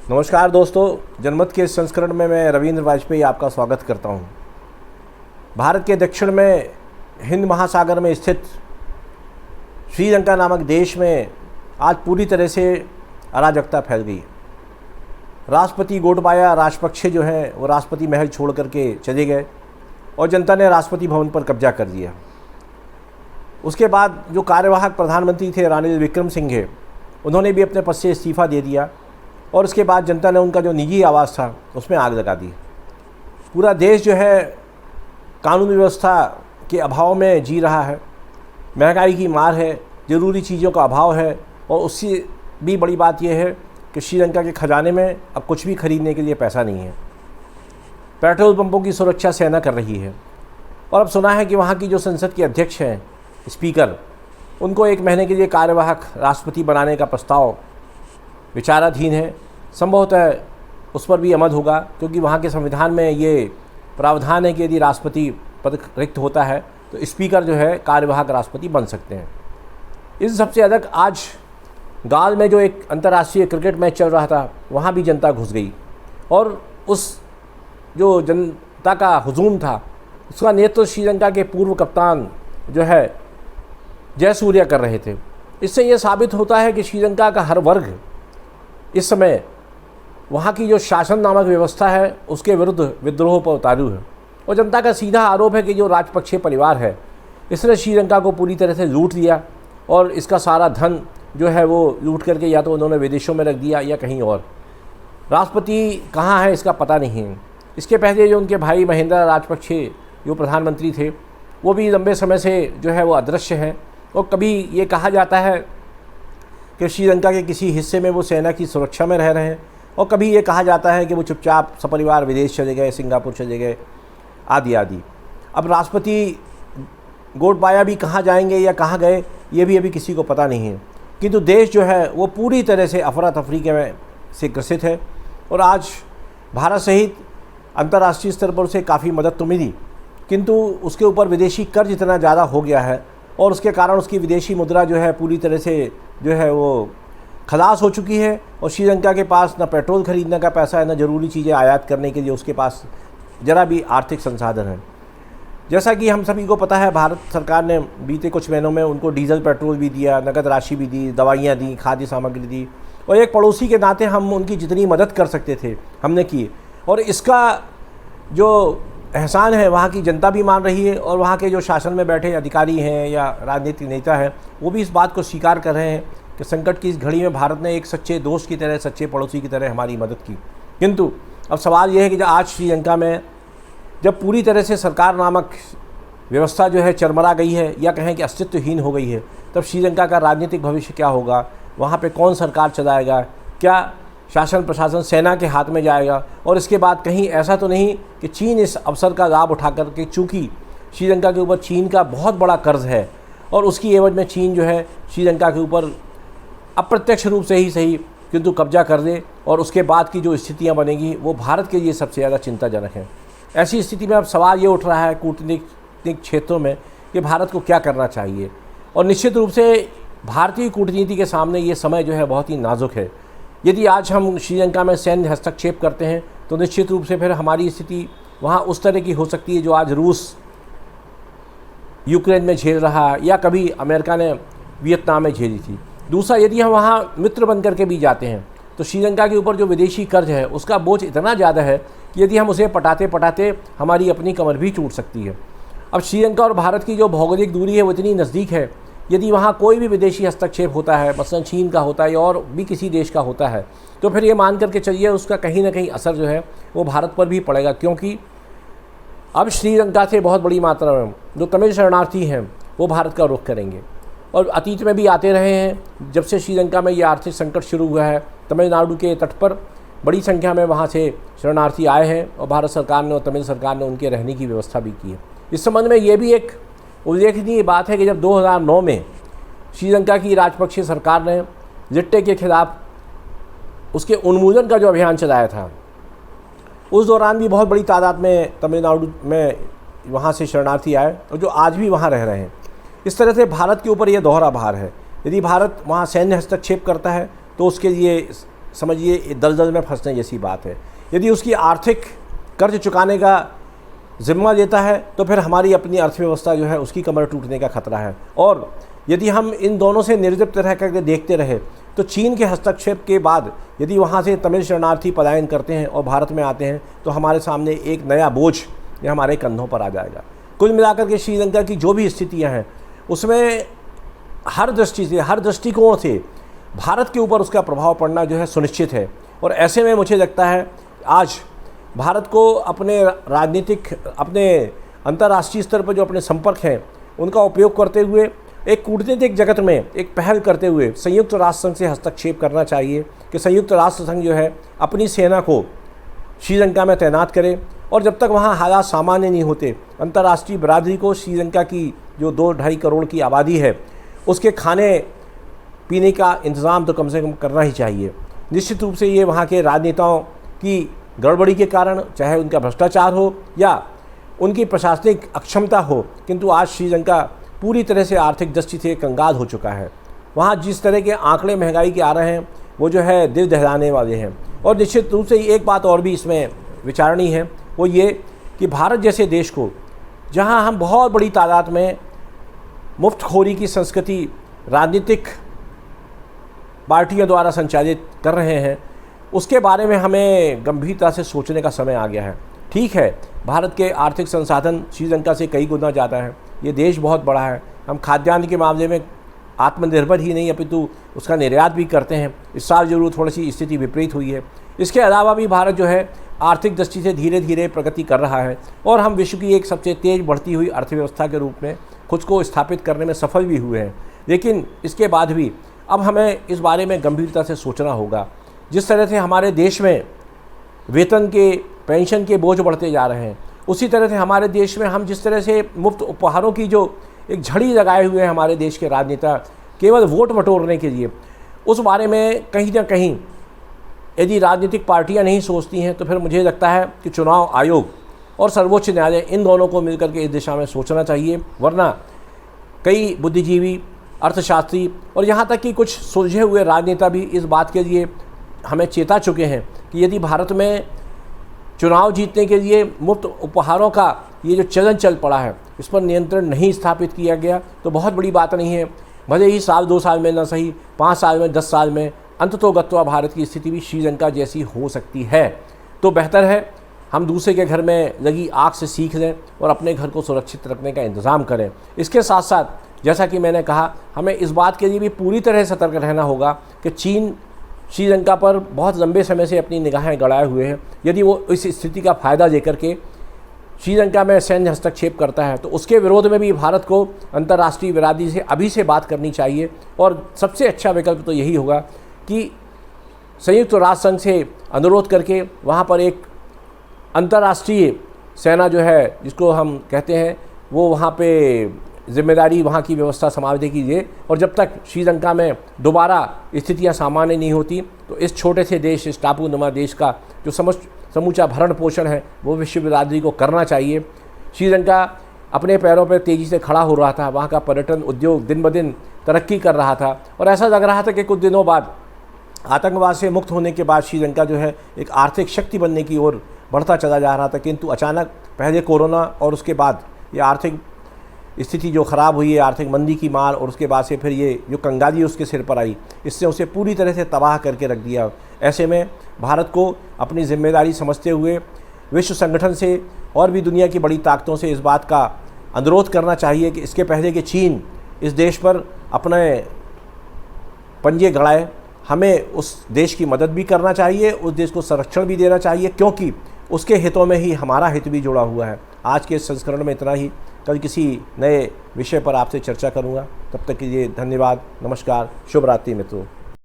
नमस्कार दोस्तों, जनमत के इस संस्करण में मैं रविंद्र वाजपेयी आपका स्वागत करता हूं। भारत के दक्षिण में हिंद महासागर में स्थित श्रीलंका नामक देश में आज पूरी तरह से अराजकता फैल गई। राष्ट्रपति गोटबाया राजपक्षे जो हैं वो राष्ट्रपति महल छोड़ करके चले गए और जनता ने राष्ट्रपति भवन पर कब्जा कर दिया। उसके बाद जो कार्यवाहक प्रधानमंत्री थे रानिल विक्रमसिंघे, उन्होंने भी अपने पद से इस्तीफ़ा दे दिया और उसके बाद जनता ने उनका जो निजी आवास था उसमें आग लगा दी। पूरा देश जो है कानून व्यवस्था के अभाव में जी रहा है, महंगाई की मार है, ज़रूरी चीज़ों का अभाव है और उससे भी बड़ी बात यह है कि श्रीलंका के खजाने में अब कुछ भी खरीदने के लिए पैसा नहीं है। पेट्रोल पंपों की सुरक्षा सेना कर रही है और अब सुना है कि वहाँ की जो संसद के अध्यक्ष हैं, स्पीकर, उनको 1 महीने के लिए कार्यवाहक राष्ट्रपति बनाने का प्रस्ताव विचाराधीन है। संभवतः उस पर भी अमल होगा, क्योंकि वहाँ के संविधान में ये प्रावधान है कि यदि राष्ट्रपति पद रिक्त होता है तो स्पीकर जो है कार्यवाहक राष्ट्रपति बन सकते हैं। इस सबसे अलग आज गाल में जो एक अंतर्राष्ट्रीय क्रिकेट मैच चल रहा था, वहाँ भी जनता घुस गई और उस जो जनता का हुजूम था उसका नेतृत्व श्रीलंका के पूर्व कप्तान जो है जयसूर्या कर रहे थे। इससे ये साबित होता है कि श्रीलंका का हर वर्ग इस समय वहाँ की जो शासन नामक व्यवस्था है उसके विरुद्ध विद्रोह पर उतारू है और जनता का सीधा आरोप है कि जो राजपक्षे परिवार है इसने श्रीलंका को पूरी तरह से लूट लिया और इसका सारा धन जो है वो लूट करके या तो उन्होंने विदेशों में रख दिया या कहीं और। राष्ट्रपति कहाँ है इसका पता नहीं है। इसके पहले जो उनके भाई महिंद्रा राजपक्षे जो प्रधानमंत्री थे वो भी लंबे समय से जो है वो अदृश्य हैं और कभी ये कहा जाता है कि श्रीलंका के किसी हिस्से में वो सेना की सुरक्षा में रह रहे हैं और कभी ये कहा जाता है कि वो चुपचाप सपरिवार विदेश चले गए, सिंगापुर चले गए, आदि आदि। अब राष्ट्रपति गोटबाया भी कहाँ जाएंगे या कहाँ गए ये भी अभी किसी को पता नहीं है, किंतु देश जो है वो पूरी तरह से अफरा तफरी के से ग्रसित है और आज भारत सहित अंतर्राष्ट्रीय स्तर पर उसे काफ़ी मदद तो मिली, किंतु उसके ऊपर विदेशी कर्ज इतना ज़्यादा हो गया है और उसके कारण उसकी विदेशी मुद्रा जो है पूरी तरह से जो है वो खलास हो चुकी है और श्रीलंका के पास ना पेट्रोल खरीदने का पैसा है, ना ज़रूरी चीज़ें आयात करने के लिए उसके पास ज़रा भी आर्थिक संसाधन है। जैसा कि हम सभी को पता है, भारत सरकार ने बीते कुछ महीनों में उनको डीजल पेट्रोल भी दिया, नकद राशि भी दी, दवाइयाँ दी, खाद्य सामग्री दी और एक पड़ोसी के नाते हम उनकी जितनी मदद कर सकते थे हमने की और इसका जो एहसान है वहाँ की जनता भी मान रही है और वहाँ के जो शासन में बैठे अधिकारी हैं या राजनीतिक नेता हैं वो भी इस बात को स्वीकार कर रहे हैं कि संकट की इस घड़ी में भारत ने एक सच्चे दोस्त की तरह, सच्चे पड़ोसी की तरह हमारी मदद की। किंतु अब सवाल यह है कि जब आज श्रीलंका में जब पूरी तरह से सरकार नामक व्यवस्था जो है चरमरा गई है या कहें कि अस्तित्वहीन हो गई है, तब श्रीलंका का राजनीतिक भविष्य क्या होगा, वहाँ पर कौन सरकार चलाएगा, क्या शासन प्रशासन सेना के हाथ में जाएगा और इसके बाद कहीं ऐसा तो नहीं कि चीन इस अवसर का लाभ उठा करके, चूँकि श्रीलंका के ऊपर चीन का बहुत बड़ा कर्ज है और उसकी एवज में चीन जो है श्रीलंका के ऊपर अप्रत्यक्ष रूप से ही सही किंतु कब्जा कर दे और उसके बाद की जो स्थितियां बनेंगी वो भारत के लिए सबसे ज़्यादा चिंताजनक है। ऐसी स्थिति में अब सवाल ये उठ रहा है कूटनीतिक क्षेत्रों में कि भारत को क्या करना चाहिए और निश्चित रूप से भारतीय कूटनीति के सामने ये समय जो है बहुत ही नाजुक है। यदि आज हम श्रीलंका में सैन्य हस्तक्षेप करते हैं तो निश्चित रूप से फिर हमारी स्थिति वहाँ उस तरह की हो सकती है जो आज रूस यूक्रेन में झेल रहा है या कभी अमेरिका ने वियतनाम में झेली थी। दूसरा, यदि हम वहाँ मित्र बन करके भी जाते हैं तो श्रीलंका के ऊपर जो विदेशी कर्ज है उसका बोझ इतना ज़्यादा है कि यदि हम उसे पटाते पटाते हमारी अपनी कमर भी टूट सकती है। अब श्रीलंका और भारत की जो भौगोलिक दूरी है वो इतनी नज़दीक है, यदि वहाँ कोई भी विदेशी हस्तक्षेप होता है, मसलन चीन का होता है और भी किसी देश का होता है, तो फिर ये मान करके चलिए उसका कहीं ना कहीं असर जो है वो भारत पर भी पड़ेगा, क्योंकि अब श्रीलंका से बहुत बड़ी मात्रा में जो तमिल शरणार्थी हैं वो भारत का रुख करेंगे और अतीत में भी आते रहे हैं। जब से श्रीलंका में ये आर्थिक संकट शुरू हुआ है, तमिलनाडु के तट पर बड़ी संख्या में वहाँ से शरणार्थी आए हैं और भारत सरकार ने और तमिल सरकार ने उनके रहने की व्यवस्था भी की है। इस संबंध में ये भी एक उल्लेखनीय बात है कि जब 2009 में श्रीलंका की राजपक्षे सरकार ने लिट्टे के खिलाफ उसके उन्मूलन का जो अभियान चलाया था, उस दौरान भी बहुत बड़ी तादाद में तमिलनाडु में वहाँ से शरणार्थी आए और जो आज भी वहाँ रह रहे हैं। इस तरह से भारत के ऊपर यह दोहरा भार है। यदि भारत वहाँ सैन्य हस्तक्षेप करता है तो उसके लिए समझिए दलदल में फंसने जैसी बात है। यदि उसकी आर्थिक कर्ज चुकाने का जिम्मा लेता है तो फिर हमारी अपनी अर्थव्यवस्था जो है उसकी कमर टूटने का खतरा है। और यदि हम इन दोनों से निर्लिप्त रह करके देखते रहे तो चीन के हस्तक्षेप के बाद यदि वहाँ से तमिल शरणार्थी पलायन करते हैं और भारत में आते हैं तो हमारे सामने एक नया बोझ ये हमारे कंधों पर आ जाएगा। कुल मिलाकर के श्रीलंका की जो भी स्थितियाँ हैं उसमें हर दृष्टि से, हर दृष्टिकोण से भारत के ऊपर उसका प्रभाव पड़ना जो है सुनिश्चित है। और ऐसे में मुझे लगता है आज भारत को अपने राजनीतिक, अपने अंतर्राष्ट्रीय स्तर पर जो अपने संपर्क हैं उनका उपयोग करते हुए एक कूटनीतिक जगत में एक पहल करते हुए संयुक्त राष्ट्र संघ से हस्तक्षेप करना चाहिए कि संयुक्त राष्ट्र संघ जो है अपनी सेना को श्रीलंका में तैनात करे। और जब तक वहाँ हालात सामान्य नहीं होते अंतर्राष्ट्रीय बिरादरी को श्रीलंका की जो 2-2.5 करोड़ की आबादी है उसके खाने पीने का इंतज़ाम तो कम से कम करना ही चाहिए। निश्चित रूप से ये वहाँ के राजनेताओं की गड़बड़ी के कारण, चाहे उनका भ्रष्टाचार हो या उनकी प्रशासनिक अक्षमता हो, किंतु आज श्रीलंका पूरी तरह से आर्थिक दृष्टि से कंगाल हो चुका है। वहाँ जिस तरह के आंकड़े महंगाई के आ रहे हैं वो जो है दिल दहलाने वाले हैं। और निश्चित रूप से एक बात और भी इसमें विचारणी है, वो ये कि भारत जैसे देश को, जहाँ हम बहुत बड़ी तादाद में मुफ्तखोरी की संस्कृति राजनीतिक पार्टियों द्वारा संचालित कर रहे हैं, उसके बारे में हमें गंभीरता से सोचने का समय आ गया है। ठीक है, भारत के आर्थिक संसाधन श्रीलंका से कई गुना ज़्यादा है, ये देश बहुत बड़ा है, हम खाद्यान्न के मामले में आत्मनिर्भर ही नहीं अपितु उसका निर्यात भी करते हैं। इस साल जरूर थोड़ी सी स्थिति विपरीत हुई है। इसके अलावा भी भारत जो है आर्थिक दृष्टि से धीरे धीरे प्रगति कर रहा है और हम विश्व की एक सबसे तेज़ बढ़ती हुई अर्थव्यवस्था के रूप में खुद को स्थापित करने में सफल भी हुए हैं। लेकिन इसके बाद भी अब हमें इस बारे में गंभीरता से सोचना होगा। जिस तरह से हमारे देश में वेतन के, पेंशन के बोझ बढ़ते जा रहे हैं, उसी तरह से हमारे देश में हम जिस तरह से मुफ्त उपहारों की जो एक झड़ी लगाए हुए हैं हमारे देश के राजनेता केवल वोट बटोरने के लिए, उस बारे में कहीं ना कहीं यदि राजनीतिक पार्टियां नहीं सोचती हैं तो फिर मुझे लगता है कि चुनाव आयोग और सर्वोच्च न्यायालय इन दोनों को मिलकर के इस दिशा में सोचना चाहिए। वरना कई बुद्धिजीवी, अर्थशास्त्री और यहाँ तक कि कुछ सुलझे हुए राजनेता भी इस बात के लिए हमें चेता चुके हैं कि यदि भारत में चुनाव जीतने के लिए मुफ्त उपहारों का ये जो चलन चल पड़ा है इस पर नियंत्रण नहीं स्थापित किया गया तो बहुत बड़ी बात नहीं है। भले ही साल 2 साल में ना सही, 5 साल में, 10 साल में अंततोगत्वा भारत की स्थिति भी श्रीलंका जैसी हो सकती है। तो बेहतर है हम दूसरे के घर में लगी आग से सीख लें और अपने घर को सुरक्षित रखने का इंतज़ाम करें। इसके साथ साथ जैसा कि मैंने कहा, हमें इस बात के लिए भी पूरी तरह सतर्क रहना होगा कि चीन श्रीलंका पर बहुत लंबे समय से अपनी निगाहें गड़ाए हुए हैं। यदि वो इस स्थिति का फ़ायदा लेकर के श्रीलंका में सैन्य हस्तक्षेप करता है तो उसके विरोध में भी भारत को अंतर्राष्ट्रीय बिरादरी से अभी से बात करनी चाहिए। और सबसे अच्छा विकल्प तो यही होगा कि संयुक्त राष्ट्र संघ से अनुरोध करके वहाँ पर एक अंतर्राष्ट्रीय सेना जो है, जिसको हम कहते हैं, वो वहाँ पे जिम्मेदारी, वहाँ की व्यवस्था संभालने कीजिए। और जब तक श्रीलंका में दोबारा स्थितियाँ सामान्य नहीं होती तो इस छोटे से देश, इस टापू नुमा देश का जो समूचा भरण पोषण है वो विश्व बिरादरी को करना चाहिए। श्रीलंका अपने पैरों पर तेज़ी से खड़ा हो रहा था, वहाँ का पर्यटन उद्योग दिन ब दिन तरक्की कर रहा था और ऐसा लग रहा था कि कुछ दिनों बाद आतंकवाद से मुक्त होने के बाद श्रीलंका जो है एक आर्थिक शक्ति बनने की ओर बढ़ता चला जा रहा था। किंतु अचानक पहले कोरोना और उसके बाद ये आर्थिक स्थिति जो ख़राब हुई है, आर्थिक मंदी की मार, और उसके बाद से फिर ये जो कंगाली उसके सिर पर आई, इससे उसे पूरी तरह से तबाह करके रख दिया। ऐसे में भारत को अपनी जिम्मेदारी समझते हुए विश्व संगठन से और भी दुनिया की बड़ी ताकतों से इस बात का अनुरोध करना चाहिए कि इसके पहले कि चीन इस देश पर अपने पंजे गड़ाए, हमें उस देश की मदद भी करना चाहिए, उस देश को संरक्षण भी देना चाहिए, क्योंकि उसके हितों में ही हमारा हित भी जुड़ा हुआ है। आज के इस संस्करण में इतना ही। कल किसी नए विषय पर आपसे चर्चा करूंगा। तब तक के लिए धन्यवाद, नमस्कार, शुभ रात्रि मित्रों।